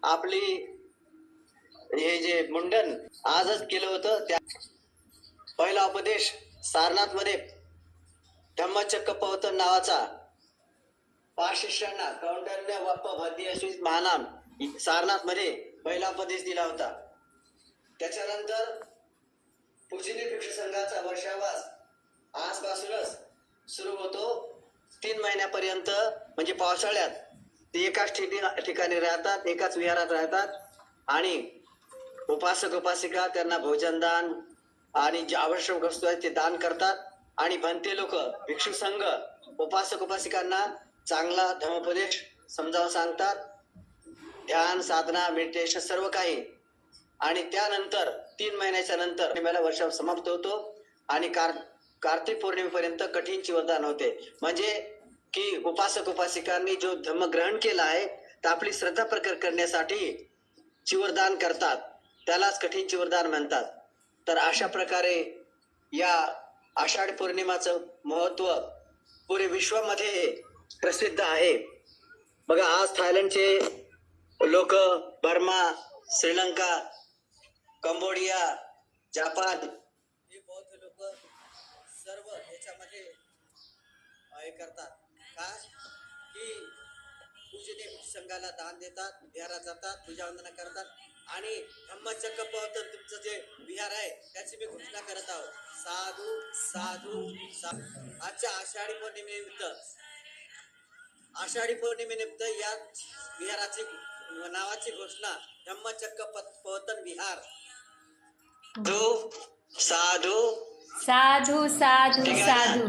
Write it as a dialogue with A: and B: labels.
A: आपली हे जे मुंडन आजच केलं होतं. त्या पहिला उपदेश सारनाथ मध्ये धम्मचक्र प्रवर्तन नावाचा 5 शिष्यांना कौंडल्य वप्प भद्दी अश्वित महानाम सारनाथ मध्ये पहिला उपदेश दिला होता. त्याच्यानंतर पूजनीय भिक्षू संघाचा वर्षावास आजपासूनच सुरू होतो. 3 महिन्यापर्यंत म्हणजे पावसाळ्यात ते एकाच ठिकाणी राहतात, एकाच विहारात राहतात आणि उपासक उपासिका त्यांना भोजन दान आणि जे आवश्यक वस्तू आहेत ते दान करतात. आणि भंते लोक भिक्षू संघ उपासक उपासिकांना चांगला धर्मोपदेश समजावून सांगतात. ध्यान साधना मेडिटेशन सर्व काही. आणि त्यानंतर 3 महिन्याच्या नंतर वर्ष समाप्त होतो आणि कार्तिक पौर्णिमेपर्यंत कठीण चिवरदान होते. म्हणजे की उपासक उपासिकांनी जो धर्म ग्रहण केला आहे तर आपली श्रद्धा प्रकट करण्यासाठी चिवरदान करतात, त्यालाच कठीण चिवरदान म्हणतात. तर अशा प्रकारे या आषाढ पौर्णिमाचं महत्व पुरे विश्वामध्ये प्रसिद्ध आहे. बघा, आज थायलंडचे लोक, बर्मा, श्रीलंका, कंबोडिया, जपान हे बौद्ध लोक सर्व याच्यामध्ये हे करतात का की पूजनीय संघाला दान देतात, विहारात जातात, पूजा वंदना करतात. आणि धम्मचक्र प्रवर्तन तुमचं जे विहार आहे त्याची मी घोषणा करत आहोत. साधू साधू साधू. आजच्या आषाढी पौर्णिमेनिमित्त या विहाराची नावाची घोषणा धम्मचक्र प्रवर्तन विहार. साधू साधू
B: साधू साधू साधू.